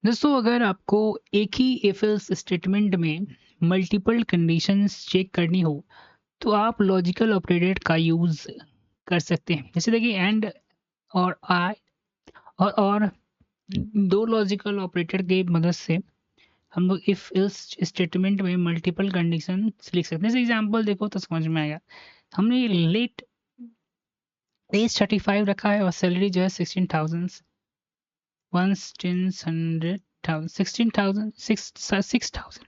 दोस्तों अगर आपको एक ही इफ एल्स स्टेटमेंट में मल्टीपल कंडीशंस चेक करनी हो तो आप लॉजिकल ऑपरेटर का यूज कर सकते हैं। जैसे देखिए एंड और आई और दो लॉजिकल ऑपरेटर की मदद से हम लोग इफ एल्स स्टेटमेंट में मल्टीपल कंडीशन लिख सकते हैं। जैसे एग्जांपल देखो तो समझ में आएगा। हमने लेट एज 35 रखा है और सैलरी जो है 16,000 6,000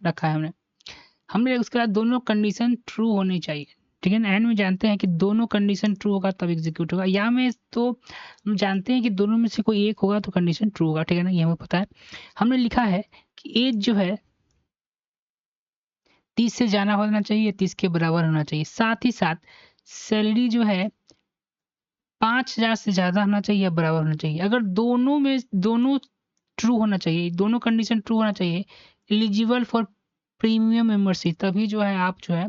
रखा है हमने। उसके बाद दोनों कंडीशन ट्रू होनी चाहिए। ठीक है ना, एंड में जानते हैं कि दोनों कंडीशन ट्रू होगा तब एग्जीक्यूट होगा। या में तो हम जानते हैं कि दोनों में से कोई एक होगा तो कंडीशन ट्रू होगा। ठीक है ना, ये हमें पता है। हमने लिखा है कि एज जो है 30 से ज्यादा होना चाहिए, 30 के बराबर होना चाहिए। साथ ही साथ सैलरी जो है 5,000 से ज्यादा होना चाहिए या बराबर होना चाहिए। अगर दोनों ट्रू होना चाहिए, दोनों कंडीशन ट्रू होना चाहिए, एलिजिबल फॉर प्रीमियम मेंबरशिप, तभी जो है आप जो है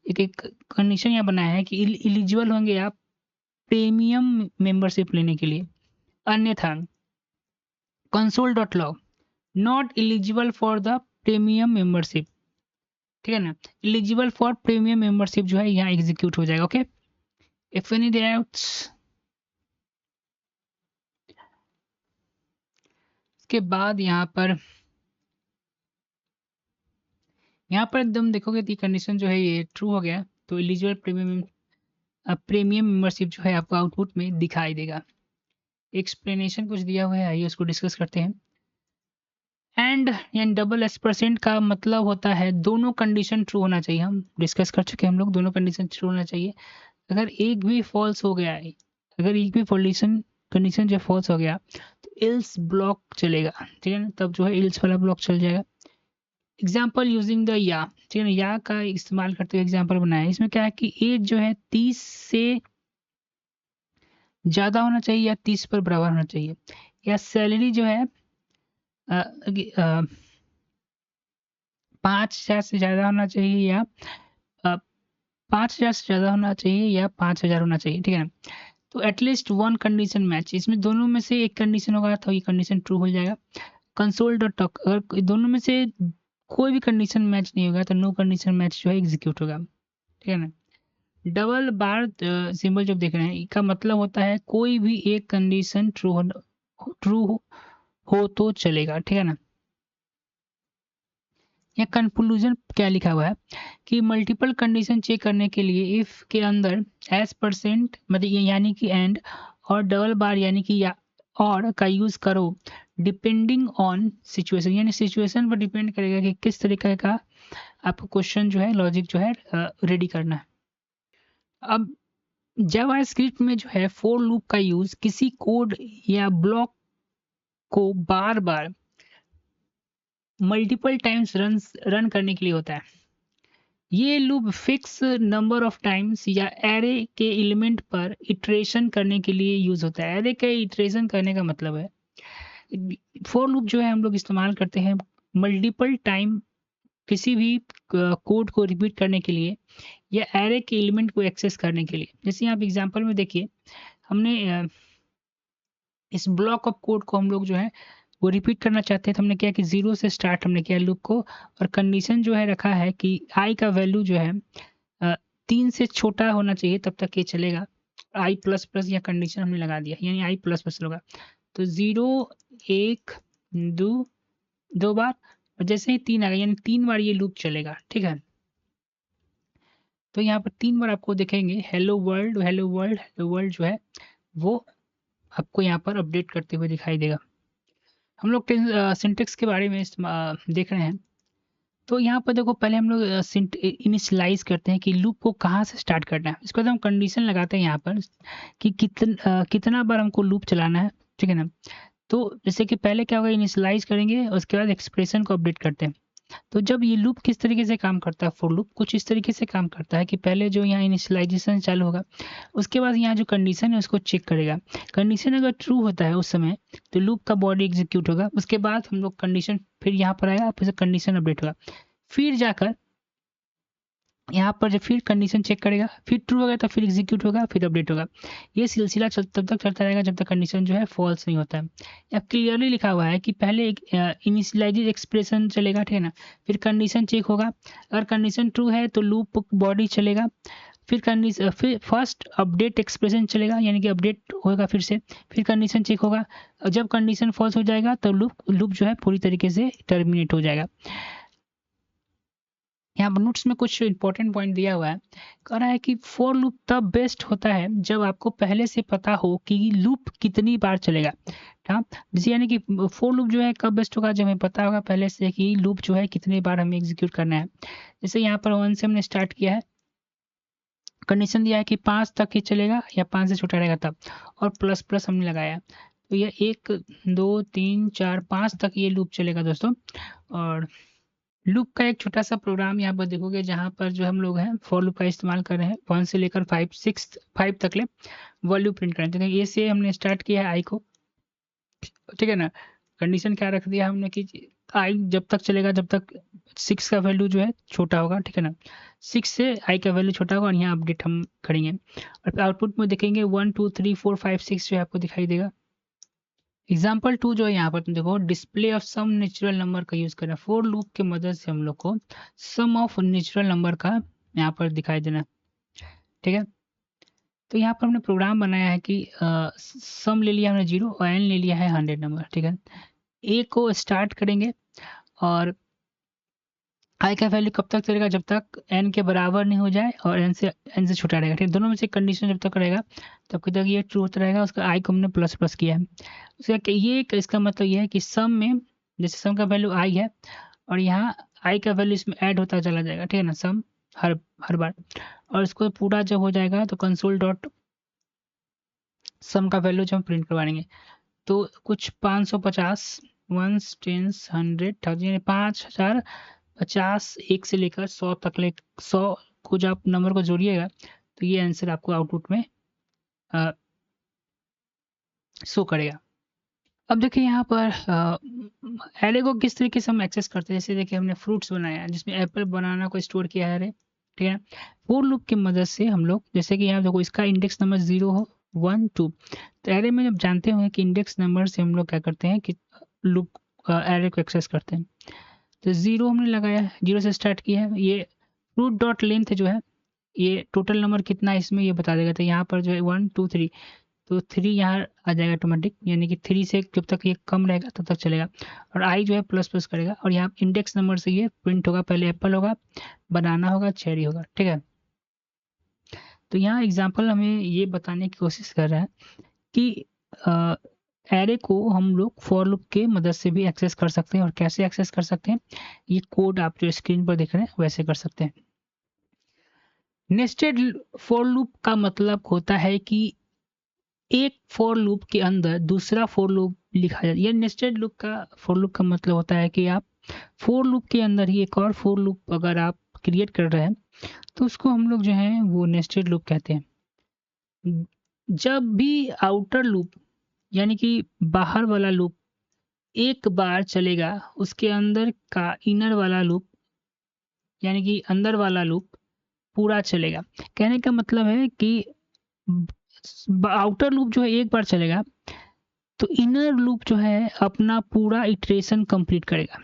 एक एक कंडीशन यहाँ बनाया है कि एलिजिबल होंगे आप प्रीमियम मेंबरशिप लेने के लिए। अन्यथा console dot log not eligible for the premium membership. ठीक है ना, एलिजिबल फॉर प्रीमियम मेंबरशिप जो है यहाँ एग्जीक्यूट हो जाएगा। Okay, if any doubts. इसके बाद यहाँ पर एकदम देखोगे कि कंडीशन जो है ये ट्रू हो गया तो एलिजिबल प्रीमियम मेंबरशिप जो है आपको आउटपुट में दिखाई देगा। एक्सप्लेनेशन कुछ दिया हुआ है, आइए उसको डिस्कस करते हैं। एंड यानी डबल % का मतलब होता है दोनों कंडीशन ट्रू होना चाहिए। हम डिस्कस कर चुके हैं हम लोग, दोनों कंडीशन ट्रू होना चाहिए। अगर एक भी फॉल्स हो गया है, अगर एक भी कंडीशन जो फॉल्स हो गया तो एल्स ब्लॉक चलेगा। ठीक है ना, तब जो है एल्स वाला ब्लॉक चल जाएगा। एग्जाम्पल यूजिंग द या, ठीक है ना, या का इस्तेमाल करते हुए एग्जाम्पल बनाया है। इसमें क्या है कि एज जो है 30 से ज्यादा होना चाहिए या 30 पर बराबर होना चाहिए, या सैलरी जो है 5,000 से ज्यादा होना चाहिए या 5,000 से ज्यादा होना चाहिए या 5,000 होना चाहिए। ठीक है ना, तो एटलीस्ट वन कंडीशन मैच, इसमें दोनों में से एक कंडीशन होगा तो ये कंडीशन ट्रू हो जाएगा। कंसोल डॉट टॉक, अगर दोनों में से कोई भी कंडीशन मैच नहीं होगा तो नो कंडीशन मैच जो है एग्जीक्यूट होगा। ठीक है ना, डबल बार सिंबल जब देख रहे हैं इसका मतलब होता है कोई भी एक कंडीशन ट्रू हो तो चलेगा। ठीक है ना, या कंक्लूजन क्या लिखा हुआ है कि मल्टीपल कंडीशन चेक करने के लिए इफ के अंदर एस % मतलब यानी कि एंड और डबल बार यानी कि या और का यूज करो डिपेंडिंग ऑन सिचुएशन, यानी सिचुएशन पर डिपेंड करेगा कि किस तरीके का आपको क्वेश्चन जो है लॉजिक जो है रेडी करना है। अब जावास्क्रिप्ट में जो है फॉर लूप का यूज किसी कोड या ब्लॉक को बार बार मल्टीपल टाइम्स रन करने के लिए होता है। ये loop fix number of times या एरे के एलिमेंट पर इटरेशन करने के लिए यूज होता है। एरे के इटरेशन करने का मतलब है फॉर लूप जो है हम लोग इस्तेमाल करते हैं मल्टीपल टाइम किसी भी कोड को रिपीट करने के लिए या एरे के एलिमेंट को एक्सेस करने के लिए। जैसे यहाँ एग्जांपल में देखिए हमने इस ब्लॉक ऑफ कोड को हम लोग जो है वो रिपीट करना चाहते हैं तो हमने क्या कि 0 से स्टार्ट हमने किया लूप को, और कंडीशन जो है रखा है कि आई का वैल्यू जो है 3 से छोटा होना चाहिए तब तक ये चलेगा। आई प्लस प्लस या कंडीशन हमने लगा दिया यानी आई प्लस प्लस होगा तो 0 1 दो बार, और जैसे ही 3 आ गया यानी 3 बार ये लूप चलेगा। ठीक है, तो यहाँ पर 3 बार आपको देखेंगे hello world hello world hello world जो है वो आपको यहाँ पर अपडेट करते हुए दिखाई देगा। हम लोग सिंटेक्स के बारे में देख रहे हैं। तो यहाँ पर देखो पहले हम लोग इनिशियलाइज करते हैं कि लूप को कहाँ से स्टार्ट करना है। इसके बाद हम कंडीशन लगाते हैं यहाँ पर कि कितना बार हमको लूप चलाना है। ठीक है ना, तो जैसे कि पहले क्या होगा इनिशियलाइज करेंगे उसके बाद एक्सप्रेशन को अपडेट करते हैं। तो जब ये लूप किस तरीके से काम करता है, फॉर लूप कुछ इस तरीके से काम करता है कि पहले जो यहाँ इनिशियलाइजेशन चालू होगा उसके बाद यहाँ जो कंडीशन है उसको चेक करेगा। कंडीशन अगर ट्रू होता है उस समय तो लूप का बॉडी एग्जीक्यूट होगा। उसके बाद हम लोग कंडीशन फिर यहाँ पर आएगा, फिर कंडीशन अपडेट होगा, फिर जाकर यहाँ पर जब फिर कंडीशन चेक करेगा, फिर ट्रू होगा तो फिर एग्जीक्यूट होगा, फिर अपडेट होगा। ये सिलसिला तब तक चलता रहेगा जब तक कंडीशन जो है फॉल्स नहीं होता है। अब क्लियरली लिखा हुआ है कि पहले एक इनिशियलाइज एक्सप्रेशन चलेगा, ठीक है ना, फिर कंडीशन चेक होगा, अगर कंडीशन ट्रू है तो लूप बॉडी चलेगा, फिर फर्स्ट अपडेट एक्सप्रेशन चलेगा, यानी कि अपडेट होगा फिर से, फिर कंडीशन चेक होगा, और जब कंडीशन फॉल्स हो जाएगा तो लूप जो है पूरी तरीके से टर्मिनेट हो जाएगा। यहाँ पर नोट्स में कुछ इंपॉर्टेंट पॉइंट दिया हुआ है, कह रहा है कि फॉर लूप तब बेस्ट होता है जब आपको पहले से पता हो कि लूप कितनी बार चलेगा। हाँ, जैसे यानी कि फॉर लूप जो है कब बेस्ट होगा, जब हमें पता होगा पहले से कि लूप जो है कितनी बार हमें एग्जीक्यूट करना है। जैसे यहाँ पर 1 से हमने स्टार्ट किया है, कंडीशन दिया है कि 5 तक ही चलेगा या 5 से छोटा रहेगा तब, और प्लस प्लस हमने लगाया, तो ये 1 2 3 4 5 तक ये लूप चलेगा दोस्तों। और लूप का एक छोटा सा प्रोग्राम यहाँ पर देखोगे, जहाँ पर जो हम लोग हैं फॉर लूप का इस्तेमाल कर रहे हैं 1 से लेकर 5 तक ले वैल्यू प्रिंट करें। तो ये से हमने स्टार्ट किया है आई को, ठीक है ना, कंडीशन क्या रख दिया हमने कि आई जब तक चलेगा जब तक 6 का वैल्यू जो है छोटा होगा, ठीक है ना, 6 से आई का वैल्यू छोटा होगा, और यहाँ अपडेट हम करेंगे, और आउटपुट में देखेंगे 1 2 3 4 5 6 जो है आपको दिखाई देगा। एग्जाम्पल 2 जो है यहाँ पर तुम देखो, display of some natural number का यूज करना, फोर लूप की मदद से हम लोग को सम ऑफ नेचुरल नंबर का यहाँ पर दिखाई देना, ठीक है। तो यहाँ पर हमने प्रोग्राम बनाया है कि सम ले लिया हमने 0 और एन ले लिया है 100 नंबर, ठीक है। ए को स्टार्ट करेंगे, और आई का वैल्यू कब तक चलेगा, जब तक एन के बराबर नहीं हो जाए और एन से छोटा रहेगा, ठीक है। दोनों में से कंडीशन जब तक रहेगा तब तक ये ट्रू होता रहेगा, उसका आई को हमने प्लस प्लस किया है। उसका ये इसका मतलब ये है कि सम में, जैसे सम का वैल्यू आई है और यहाँ आई का वैल्यू इसमें ऐड होता चला जाएगा, ठीक है ना, सम हर हर बार, और इसको पूरा जब हो जाएगा तो कंसोल डॉट सम का वैल्यू जब हम प्रिंट करवाएंगे, तो कुछ 550 वंस टेंस 100 यानी 5050 1 से लेकर 100 तक 100 को जब आप नंबर को जोड़िएगा तो ये आंसर आपको आउटपुट में शो करेगा। अब देखिए यहाँ पर एरे को किस तरीके से हम एक्सेस करते हैं। जैसे देखिए हमने फ्रूट्स बनाया जिसमें एप्पल बनाना को स्टोर किया है एरे, ठीक है। फॉर लूप की मदद से हम लोग, जैसे कि यहाँ देखो इसका इंडेक्स नंबर 0 हो 1 2, तो एरे में जब जानते हुए कि इंडेक्स नंबर से हम लोग क्या करते हैं कि लूप एरे को एक्सेस करते हैं। तो 0 हमने लगाया है, 0 से स्टार्ट किया है, ये फ्रूट डॉट लेंथ जो है ये टोटल नंबर कितना है इसमें ये बता देगा। तो यहाँ पर जो है 1 2 3, तो 3 यहाँ आ जाएगा ऑटोमेटिक, यानी कि 3 से जब तक ये कम रहेगा तब तक चलेगा, और आई जो है प्लस प्लस करेगा, और यहाँ इंडेक्स नंबर से ये प्रिंट होगा, पहले एप्पल होगा, बनाना होगा, चेरी होगा, ठीक है। तो यहाँ एग्जाम्पल हमें ये बताने की कोशिश कर रहा है कि एरे को हम लोग फॉर लूप के मदद से भी एक्सेस कर सकते हैं, और कैसे एक्सेस कर सकते हैं ये कोड आप जो स्क्रीन पर देख रहे हैं वैसे कर सकते हैं। नेस्टेड फॉर लूप का मतलब होता है कि एक फॉर लूप के अंदर दूसरा फॉर लूप लिखा जाता है। ये नेस्टेड लूप का फॉर लूप का मतलब होता है कि आप फॉर लूप के अंदर ही एक और फॉर लूप अगर आप क्रिएट कर रहे हैं तो उसको हम लोग जो है वो नेस्टेड लूप कहते हैं। जब भी आउटर लूप यानी कि बाहर वाला लूप एक बार चलेगा, उसके अंदर का इनर वाला लूप यानी कि अंदर वाला लूप पूरा चलेगा। कहने का मतलब है कि आउटर लूप जो है एक बार चलेगा तो इनर लूप जो है अपना पूरा इटरेशन कंप्लीट करेगा,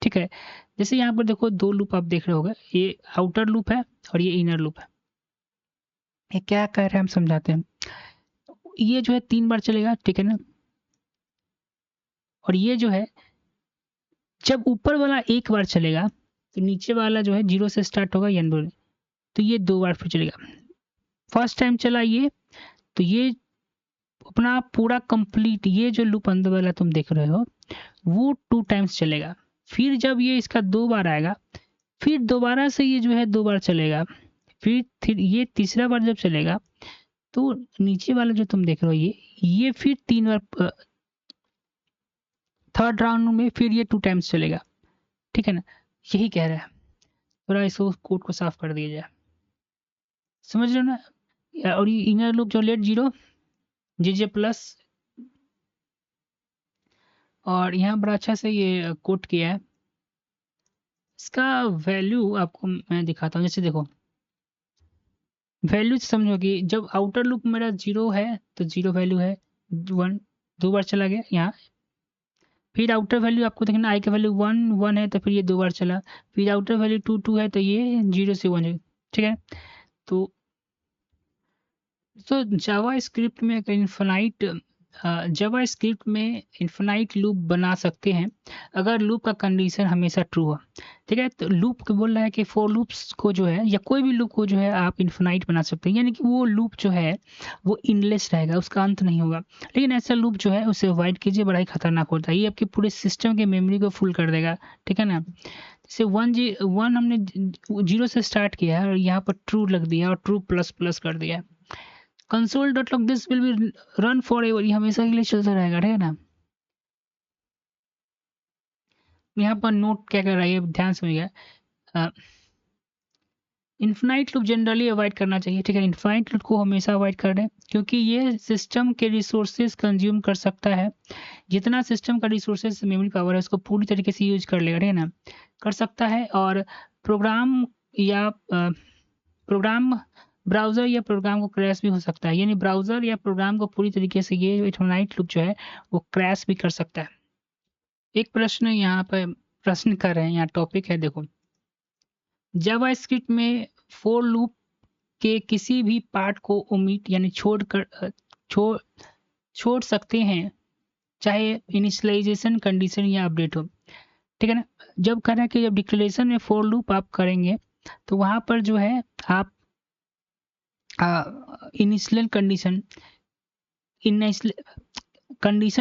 ठीक है। जैसे यहाँ पर देखो दो लूप आप देख रहे होगे, ये आउटर लूप है और ये इनर लूप है। ये क्या कह रहे हैं हम समझाते हैं। ये जो है 3 बार चलेगा, ठीक है ना, और ये जो है जब ऊपर वाला एक बार चलेगा तो नीचे वाला जो है 0 से स्टार्ट होगा यानी बोले, तो ये 2 बार फिर चलेगा। फर्स्ट टाइम चला ये, तो ये अपना पूरा कंप्लीट, ये जो लूप अंदर वाला तुम देख रहे हो वो 2 टाइम्स चलेगा। फिर जब ये इसका 2 बार आएगा, फिर दोबारा से ये जो है 2 बार चलेगा, फिर ये तीसरा बार जब चलेगा तो नीचे वाला जो तुम देख रहे हो ये फिर 3 बार, थर्ड राउंड में फिर ये 2 टाइम्स चलेगा, ठीक है ना। यही कह रहा है, थोड़ा इसको कोड को साफ कर दिया जाए, समझ रहे हो ना। और ये इनर लूप जो लेट 0 जे प्लस, और यहाँ बड़ा अच्छा से ये कोड किया है। इसका वैल्यू आपको मैं दिखाता हूँ। जैसे देखो, वैल्यू समझो कि जब आउटर लूप मेरा 0 है तो 0 वैल्यू है, 1 2 बार चला गया यहाँ। फिर आउटर वैल्यू आपको देखना, आई का वैल्यू 1 1 है तो फिर ये 2 बार चला। फिर आउटर वैल्यू 2 2 है तो ये 0 से 1 है। ठीक है, तो जावा स्क्रिप्ट में इन्फिनाइट लूप बना सकते हैं अगर लूप का कंडीशन हमेशा ट्रू हो। ठीक है, तो लूप को बोल रहा है कि फॉर लूप्स को जो है या कोई भी लूप को जो है आप इन्फिनाइट बना सकते हैं, यानी कि वो लूप जो है वो इनलेस रहेगा, उसका अंत नहीं होगा। लेकिन ऐसा लूप जो है उसे अवॉइड कीजिए, बड़ा ही खतरनाक होता है, ये आपके पूरे सिस्टम के मेमोरी को फुल कर देगा। ठीक है ना, जैसे 1 हमने 0 से स्टार्ट किया है और यहाँ पर ट्रू लग दिया और ट्रू प्लस प्लस कर दिया। Console dot log this will be run for ever, ये हमेशा के लिए चलता रहेगा। ठीक है ना, यहाँ पर नोट क्या कर रहा है ध्यान समझिएगा। इन्फिनाइट लूप जनरली अवॉइड करना चाहिए। ठीक है, इन्फिनाइट लूप को हमेशा अवॉइड कर दें क्योंकि ये सिस्टम के रिसोर्सेज कंज्यूम कर सकता है। जितना सिस्टम का रिसोर्सेज मेमोरी पावर है उसको पूरी तरीके से यूज कर लेगा। ठीक है ना, कर सकता है। और प्रोग्राम या प्रोग्राम ब्राउज़र या प्रोग्राम को क्रैश भी हो सकता है, यानी ब्राउज़र या प्रोग्राम को पूरी तरीके से ये इन्फिनाइट लूप जो है वो क्रैश भी कर सकता है। एक प्रश्न यहाँ पर प्रश्न कर रहे हैं, यहाँ टॉपिक है देखो, जावास्क्रिप्ट में फॉर लूप के किसी भी पार्ट को ओमिट यानी छोड़ सकते हैं चाहे इनिशियलाइजेशन कंडीशन या अपडेट हो। ठीक है ना, जब कह रहा है कि जब डिक्लेरेशन में फॉर लूप आप करेंगे तो वहां पर जो है आप इनिशियल कंडीशन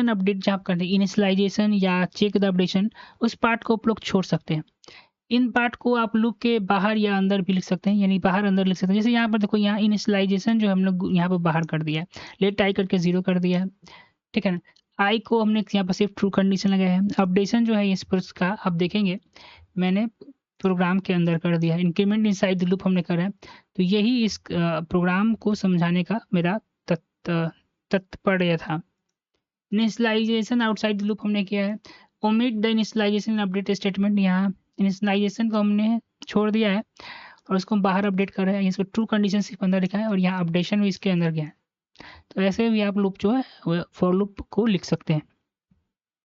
अपडेट जहाँ आप करते हैं, इनिशियलाइजेशन या चेक द अपडेशन, उस पार्ट को आप लोग छोड़ सकते हैं। इन पार्ट को आप लूप के बाहर या अंदर भी लिख सकते हैं, यानी बाहर अंदर लिख सकते हैं। जैसे यहाँ पर देखो, यहाँ इनिशियलाइजेशन जो हम लोग यहाँ पर बाहर कर दिया है, लेट आई करके 0 कर दिया है। ठीक है ना, आई को हमने यहाँ पर सिर्फ ट्रू कंडीशन लगाया है। अपडेशन जो है इस पर उसका आप देखेंगे मैंने प्रोग्राम के अंदर कर दिया है, इंक्रीमेंट इनसाइड द लूप हमने करा है। तो यही इस प्रोग्राम को समझाने का मेरा तात्पर्य था। इनिशियलाइजेशन आउटसाइड द लूप हमने किया है। Omit the initialisation update statement, यहाँ इनिशियलाइजेशन को हमने छोड़ दिया है और उसको हम बाहर अपडेट कर रहे हैं, इसको ट्रू कंडीशन सिर्फ अंदर लिखा है और यहाँ अपडेशन भी इसके अंदर गया है। तो ऐसे भी आप लूप जो है फॉर लूप को लिख सकते हैं।